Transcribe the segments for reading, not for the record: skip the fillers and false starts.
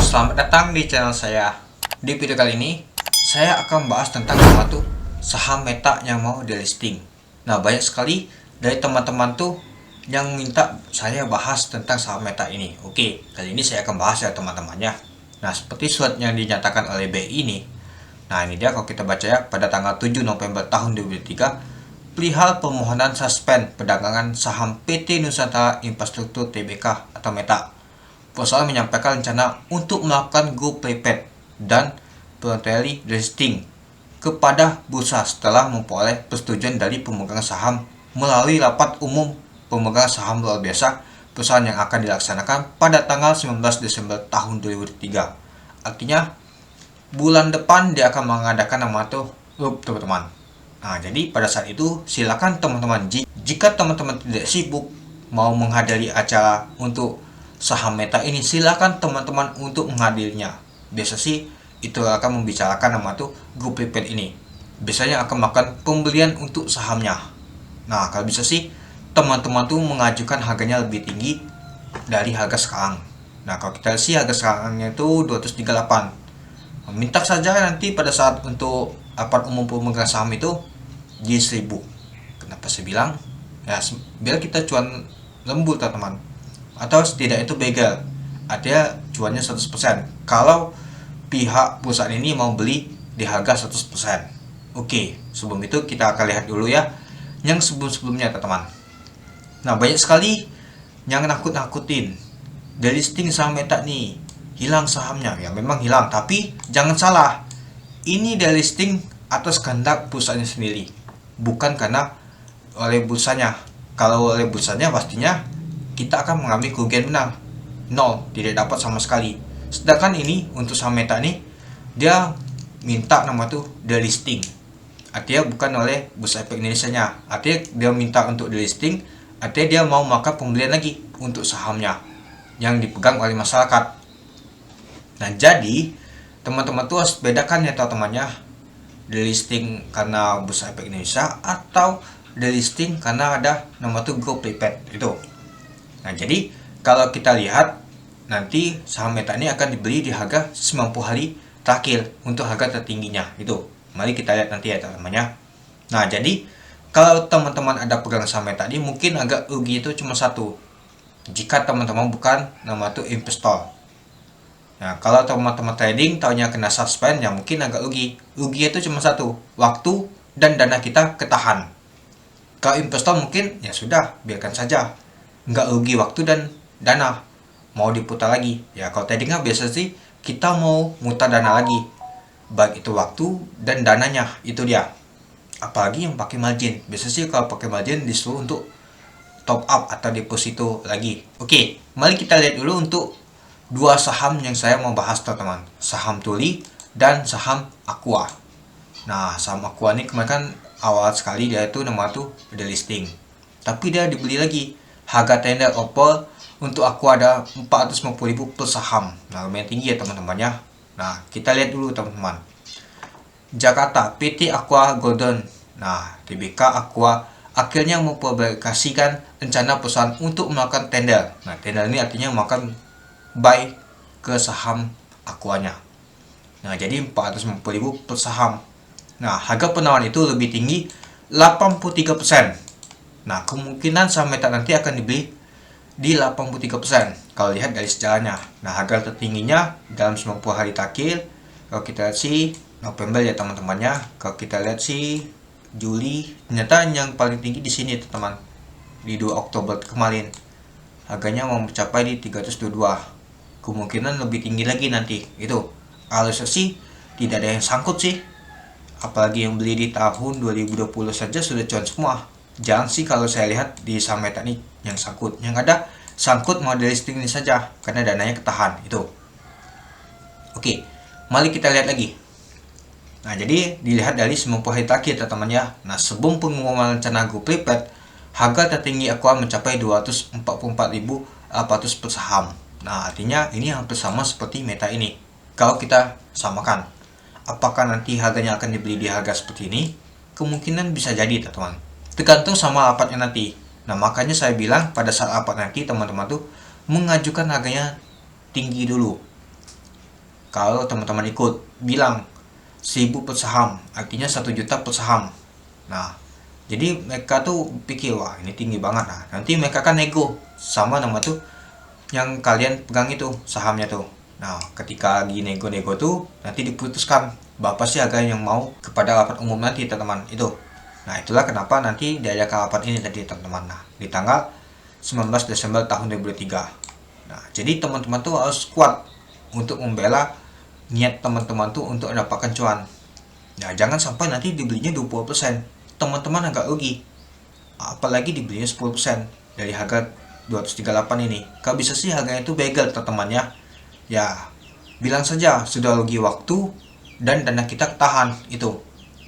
Selamat datang di channel saya. Di video kali ini, saya akan bahas tentang apa tuh saham Meta yang mau delisting. Nah, banyak sekali dari teman-teman tuh yang minta saya bahas tentang saham Meta ini. Oke, kali ini saya akan bahas ya teman-temannya. Nah, seperti surat yang dinyatakan oleh BI ini. Nah, ini dia kalau kita baca ya, pada tanggal 7 November tahun 2003, perihal permohonan suspend perdagangan saham PT Nusantara Infrastruktur Tbk atau Meta. Perusahaan menyampaikan rencana untuk melakukan go private dan voluntary listing kepada bursa setelah memperoleh persetujuan dari pemegang saham melalui rapat umum pemegang saham luar biasa perusahaan yang akan dilaksanakan pada tanggal 19 Desember tahun 2003. Artinya bulan depan dia akan mengadakan nama itu teman-teman. Nah, jadi pada saat itu silakan teman-teman, jika teman-teman tidak sibuk mau menghadiri acara untuk saham Meta ini, silakan teman-teman untuk menghadirinya. Biasa sih itu akan membicarakan nama tuh go private ini. Biasanya akan melakukan pembelian untuk sahamnya. Nah, kalau bisa sih teman-teman tuh mengajukan harganya lebih tinggi dari harga sekarang. Nah, kalau kita sih harga sekarangnya itu 238. Minta saja nanti pada saat untuk rapat umum pemegang saham itu di 1000. Kenapa saya bilang? Ya, biar kita cuan lembut teman-teman. Atau tidak itu begal, ada cuannya 100% kalau pihak perusahaan ini mau beli di harga 100%. Oke, sebelum itu kita akan lihat dulu ya yang sebelum-sebelumnya teman-teman. Nah, banyak sekali yang nakut-nakutin delisting saham Meta nih, hilang sahamnya. Ya memang hilang, tapi jangan salah, ini delisting atas kehendak perusahaannya sendiri, bukan karena oleh bursanya. Kalau oleh bursanya pastinya kita akan mengambil kerugian benar, nol, tidak dapat sama sekali. Sedangkan ini untuk saham Meta nih, dia minta nama tuh delisting, artinya bukan oleh Bursa Efek Indonesia-nya. Artinya dia minta untuk delisting, artinya dia mau melakukan pembelian lagi untuk sahamnya yang dipegang oleh masyarakat. Nah, jadi teman-teman tuh harus bedakan ya teman-temannya, delisting karena Bursa Efek Indonesia atau delisting karena ada nama tuh go private itu. Nah, jadi kalau kita lihat nanti saham Meta ini akan dibeli di harga 90 hari terakhir untuk harga tertingginya itu. Mari kita lihat nanti ya teman-temannya. Nah, jadi kalau teman-teman ada pegang saham Meta ini, mungkin agak rugi itu cuma satu, jika teman-teman bukan nama itu investor. Nah, kalau teman-teman trading taunya kena suspend, ya mungkin agak rugi. Rugi itu cuma satu, waktu dan dana kita ketahan. Kalau investor mungkin ya sudah, biarkan saja, nggak rugi waktu dan dana, mau diputar lagi. Ya kalau trading kan biasa sih kita mau mutar dana lagi, baik itu waktu dan dananya, itu dia. Apalagi yang pakai margin, biasa sih kalau pakai margin disuruh untuk top up atau deposito lagi. Oke, mari kita lihat dulu untuk dua saham yang saya mau bahas teman-teman, saham Tuli dan saham Aqua. Nah, saham Aqua ini kemarin kan awal sekali dia itu nama tuh delisting, tapi dia dibeli lagi. Harga tender offer untuk Aqua ada 450.000 per saham. Nah, lumayan tinggi ya teman-temannya. Nah, kita lihat dulu teman-teman. Jakarta PT Aqua Golden. Nah, Tbk Aqua akhirnya mempublikasikan rencana perusahaan untuk melakukan tender. Nah, tender ini artinya melakukan buy ke saham Aquanya. Nah, jadi 450.000 per saham. Nah, harga penawaran itu lebih tinggi 83%. Nah, kemungkinan saham Meta nanti akan dibeli di 83% kalau lihat dari sejarahnya. Nah, harga tertingginya dalam 90 hari terakhir, kalau kita lihat sih November ya teman-temannya. Kalau kita lihat sih Juli, ternyata yang paling tinggi di sini teman-teman, di 2 Oktober kemarin. Harganya mau mencapai di 322. Kemungkinan lebih tinggi lagi nanti. Itu kalau sih tidak ada yang sangkut sih. Apalagi yang beli di tahun 2020 saja sudah cuan semua. Jangan sih kalau saya lihat di saham Meta ini yang sangkut. Yang ada sangkut model listing ini saja karena dananya ketahan itu. Oke, mari kita lihat lagi. Nah, jadi dilihat dari 90 hari terakhir teman-teman ya. Nah, sebelum pengumuman rencana go private, harga tertinggi Aqua mencapai 244.400 per saham. Nah, artinya ini hampir sama seperti Meta ini. Kalau kita samakan, apakah nanti harganya akan dibeli di harga seperti ini? Kemungkinan bisa jadi teman-teman, tergantung sama rapatnya nanti. Nah, makanya saya bilang pada saat rapat nanti teman-teman tuh mengajukan harganya tinggi dulu. kalau teman-teman ikut bilang 1000 per saham, artinya 1 juta per saham. Nah, jadi mereka tuh pikir, wah ini tinggi banget. Nah, nanti mereka kan nego sama nama tuh yang kalian pegang itu sahamnya tuh. Nah, ketika lagi nego-nego tuh nanti diputuskan berapa sih harga yang mau kepada rapat umum nanti teman-teman itu. Nah, itulah kenapa nanti diadakan rapat ini tadi teman-teman. Nah, di tanggal 19 Desember tahun 2023. Nah, jadi teman-teman tuh harus kuat untuk membela niat teman-teman tuh untuk mendapatkan cuan. Nah, jangan sampai nanti dibelinya 20%. Teman-teman agak rugi. Apalagi dibelinya 10% dari harga 238 ini. Kalau bisa sih harganya itu begal teman-teman ya. Ya, bilang saja sudah rugi waktu dan dana kita tahan itu.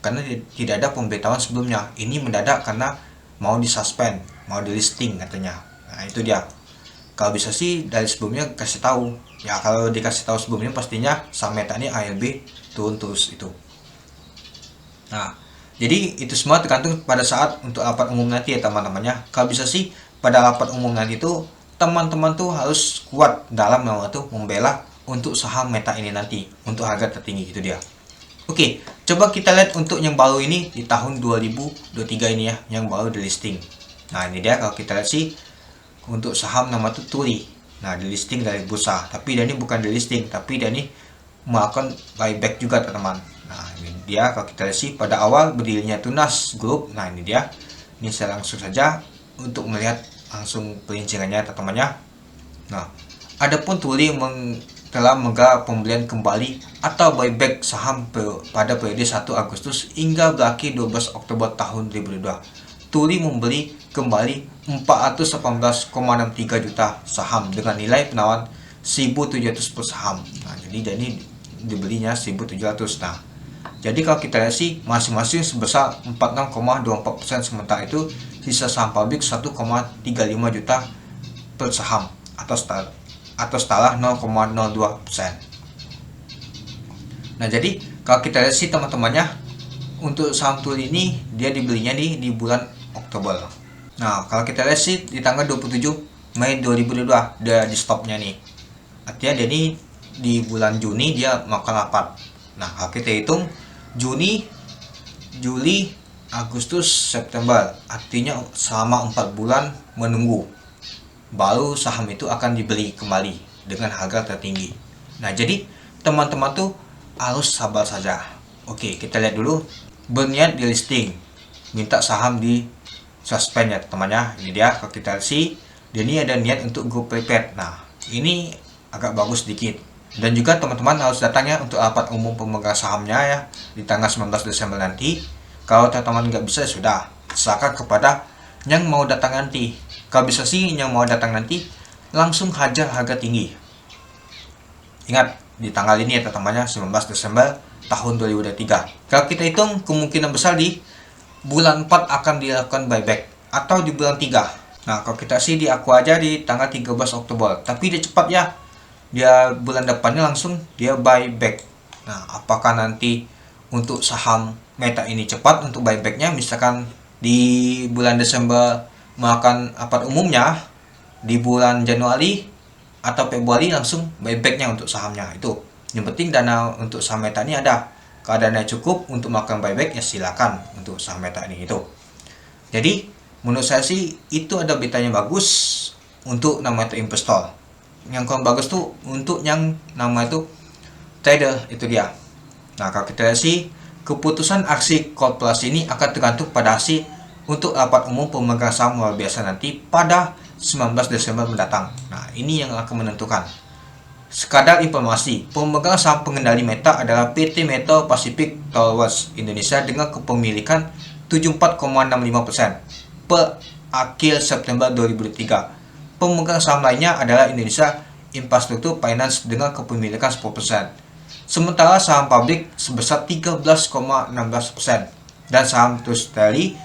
Karena tidak ada pemberitahuan sebelumnya. Ini mendadak karena mau disuspend, mau di listing katanya. Nah, itu dia. Kalau bisa sih dari sebelumnya kasih tahu. Ya, kalau dikasih tahu sebelumnya pastinya saham Meta ini ALB turun terus itu. Nah, jadi itu semua tergantung pada saat untuk rapat umum nanti ya teman-temannya. Kalau bisa sih pada rapat umum nanti itu teman-teman tuh harus kuat dalam tuh membela untuk saham Meta ini nanti untuk harga tertinggi itu dia. Oke, coba kita lihat untuk yang baru ini di tahun 2023 ini ya, yang baru di listing. Nah, ini dia kalau kita lihat sih untuk saham nama itu Tuli. Nah, di listing dari bursa, tapi dia ini bukan di listing, tapi dia ini melakukan buyback juga teman-teman. Nah, ini dia kalau kita lihat sih pada awal berdirinya Tunas Group. Nah, ini dia. Ini saya langsung saja untuk melihat langsung perinciannya teman-temannya. Nah, adapun Tuli telah menggelar pembelian kembali atau buyback saham pada periode 1 Agustus hingga berakhir 12 Oktober tahun 2022. Tuli membeli kembali 418,63 juta saham dengan nilai penawaran 1.700 per saham. Nah, jadi ini dibelinya 1.700. Nah, jadi kalau kita lihat sih masing-masing sebesar 46,24%, sementara itu sisa saham publik 1,35 juta per saham atau setara 0,02%. Nah, jadi kalau kita lihat sih teman-temannya untuk saham Tuli ini dia dibelinya di bulan Oktober. Nah, kalau kita lihat sih di tanggal 27 Mei 2022 dia di stopnya nih. Artinya dia ini di bulan Juni dia makan rapat. Nah, kalau kita hitung Juni, Juli, Agustus, September, artinya selama 4 bulan menunggu baru saham itu akan dibeli kembali dengan harga tertinggi. Nah, jadi teman-teman tuh harus sabar saja. Oke, kita lihat dulu. Berniat di listing, minta saham di suspend ya temannya. Ini dia kalau kita see, dia ini ada niat untuk go prepared. Nah, ini agak bagus sedikit. Dan juga teman-teman harus datangnya untuk rapat umum pemegang sahamnya ya di tanggal 19 Desember nanti. Kalau teman-teman nggak bisa sudah serahkan kepada yang mau datang nanti. Kalau bisa sih yang mau datang nanti langsung hajar harga tinggi. Ingat di tanggal ini ya teman-temannya 19 Desember tahun 2023. Kalau kita hitung kemungkinan besar di bulan 4 akan dilakukan buyback atau di bulan 3. Nah, kalau kita sih di aku aja di tanggal 13 Oktober. Tapi dia cepat ya. Dia bulan depannya langsung dia buyback. Nah, apakah nanti untuk saham Meta ini cepat untuk buybacknya, misalkan di bulan Desember melakukan rapat umumnya, di bulan Januari atau Februari langsung buybacknya untuk sahamnya itu. Yang penting dana untuk saham Meta ini ada. Kalau dana cukup untuk melakukan buyback ya silakan untuk saham Meta ini itu. Jadi menurut saya sih itu ada beritanya bagus untuk nama itu investor. Yang kurang bagus tuh untuk yang nama itu trader itu dia. Nah, kalau kita lihat sih keputusan aksi korporasi ini akan tergantung pada hasil untuk rapat umum pemegang saham luar biasa nanti pada 19 Desember mendatang. Nah, ini yang akan menentukan. Sekadar informasi, pemegang saham pengendali Meta adalah PT Metro Pacific Towers Indonesia dengan kepemilikan 74,65% per akhir September 2003. Pemegang saham lainnya adalah Indonesia Infrastructure Finance dengan kepemilikan 10%. Sementara saham publik sebesar 13,16% dan saham Trust Daily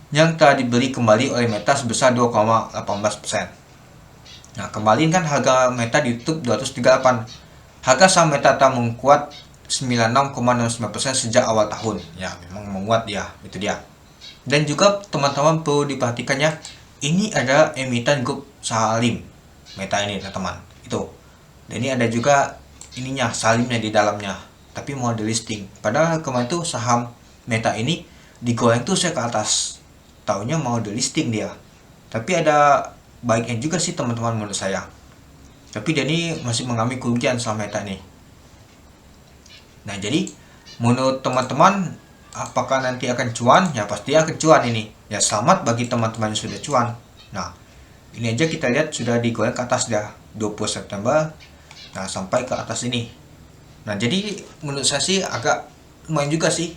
yang telah dibeli kembali oleh Meta sebesar 2,18%. Nah, kemarin kan harga Meta di YouTube 238. Harga saham Meta telah menguat 96,69% sejak awal tahun. Ya, memang menguat ya, itu dia. Dan juga teman-teman perlu diperhatikannya, ini adalah emiten grup Salim Meta ini teman-teman. Itu. Dan ini ada juga ininya, salimnya di dalamnya, tapi mau delisting. Padahal kemarin tuh saham Meta ini digoreng tuh saya ke atas, taunya mau delisting dia. Tapi ada baiknya juga sih teman-teman menurut saya. Tapi dia ini masih mengalami kerugian saham Meta nih. Nah jadi menurut teman-teman, apakah nanti akan cuan? Ya pasti akan cuan ini. Ya selamat bagi teman-teman yang sudah cuan. Nah ini aja kita lihat sudah digoreng ke atas dah 20 September. Nah sampai ke atas ini. Nah jadi menurut saya sih agak lumayan juga sih.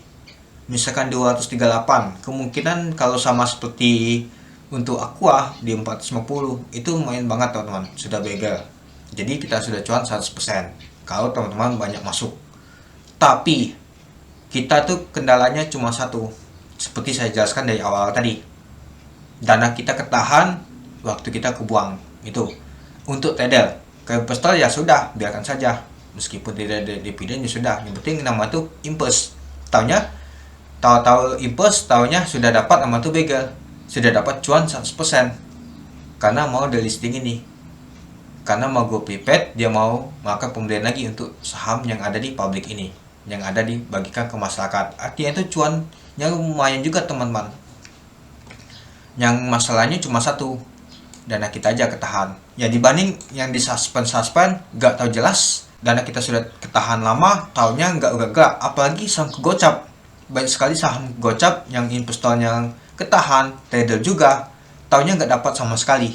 Misalkan 238, kemungkinan kalau sama seperti untuk Aqua di 450 itu lumayan banget teman-teman, sudah begal. Jadi kita sudah cuan 100% kalau teman-teman banyak masuk. Tapi kita tuh kendalanya cuma satu, seperti saya jelaskan dari awal tadi. Dana kita ketahan, waktu kita kebuang. Itu untuk trader. Kayak investor ya sudah, biarkan saja. Meskipun tidak ada dividen ya sudah. Yang penting nama itu impuls. Tahu-tahu impuls, tahunya sudah dapat nama itu begal. Sudah dapat cuan 100%. Karena mau delisting ini. Karena mau go prepaid, dia mau melakukan pembelian lagi untuk saham yang ada di public ini, yang ada dibagikan ke masyarakat. Artinya itu cuan yang lumayan juga teman-teman. Yang masalahnya cuma satu, dana kita aja ketahan. Ya dibanding yang di suspend gak tahu jelas, dana kita sudah ketahan lama, taunya enggak. Apalagi saham kegocap, banyak sekali saham gocap yang investornya ketahan, trader juga, taunya nggak dapat sama sekali.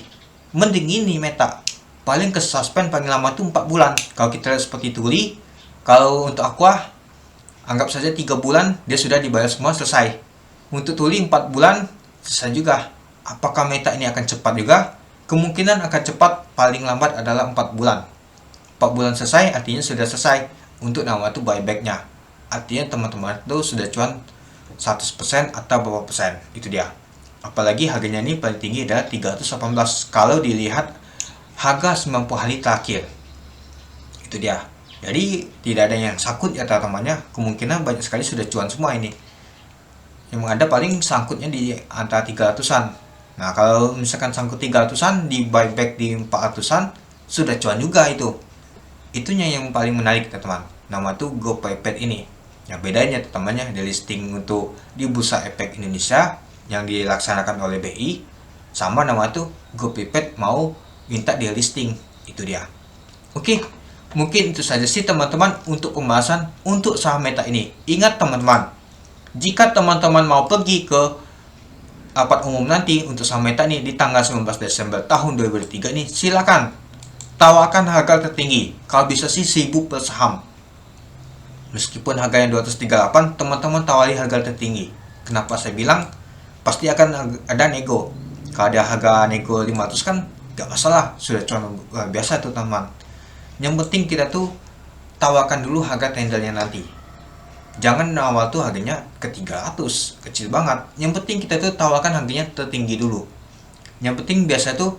Mending ini Meta, paling ke suspend paling lama tuh 4 bulan. Kalau kita lihat seperti Tuli, kalau untuk Aqua anggap saja 3 bulan dia sudah dibayar semua selesai. Untuk Tuli 4 bulan selesai juga. Apakah Meta ini akan cepat juga? Kemungkinan akan cepat, paling lambat adalah 4 bulan. 4 bulan selesai artinya sudah selesai untuk nama itu buybacknya. Artinya teman-teman itu sudah cuan 100% atau berapa persen, itu dia. Apalagi harganya ini paling tinggi adalah 318 kalau dilihat harga 90 hari terakhir, itu dia. Jadi tidak ada yang sangkut ya teman-temannya, kemungkinan banyak sekali sudah cuan semua ini. Yang ada paling sangkutnya di antara 300-an. Nah kalau misalkan sangkut 300-an di buyback di 400-an sudah cuan juga itu. Itunya yang paling menarik teman-teman. Nama itu Go Prepaid ini. Yang bedanya teman-temannya di listing untuk di Bursa Efek Indonesia yang dilaksanakan oleh BI, sama nama itu Go Prepaid mau minta di listing, itu dia. Oke, mungkin itu saja sih teman-teman untuk pembahasan untuk saham Meta ini. Ingat teman-teman, jika teman-teman mau pergi ke rapat umum nanti untuk saham Meta ini di tanggal 19 Desember tahun 2003 ini, silakan tawarkan harga tertinggi. Kalau bisa sih 1000 per saham. Meskipun harganya 238, teman-teman tawari harga tertinggi. Kenapa saya bilang pasti akan ada nego. Kalau ada harga nego 500 kan gak masalah, sudah cuan biasa tuh teman. Yang penting kita tuh tawarkan dulu harga tendernya nanti. Jangan awal tuh harganya ke 300, kecil banget. Yang penting kita tuh tawarkan harganya tertinggi dulu. Yang penting biasa tuh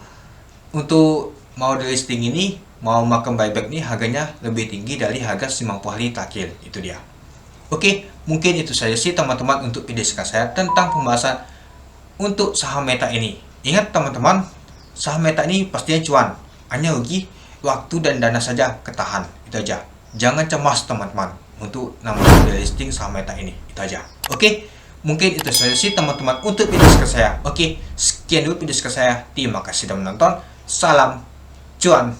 untuk mau di listing ini, mau makan buyback nih harganya lebih tinggi dari harga 90 hari terakhir, itu dia. Oke, mungkin itu saja sih teman-teman untuk video saya tentang pembahasan untuk saham Meta ini. Ingat teman-teman, saham Meta ini pastinya cuan, hanya rugi waktu dan dana saja ketahan, itu aja. Jangan cemas teman-teman untuk namanya listing saham Meta ini, itu aja. Oke, mungkin itu saja sih teman-teman untuk video saya. Oke, sekian dulu video saya. Terima kasih sudah menonton. Salam cuan.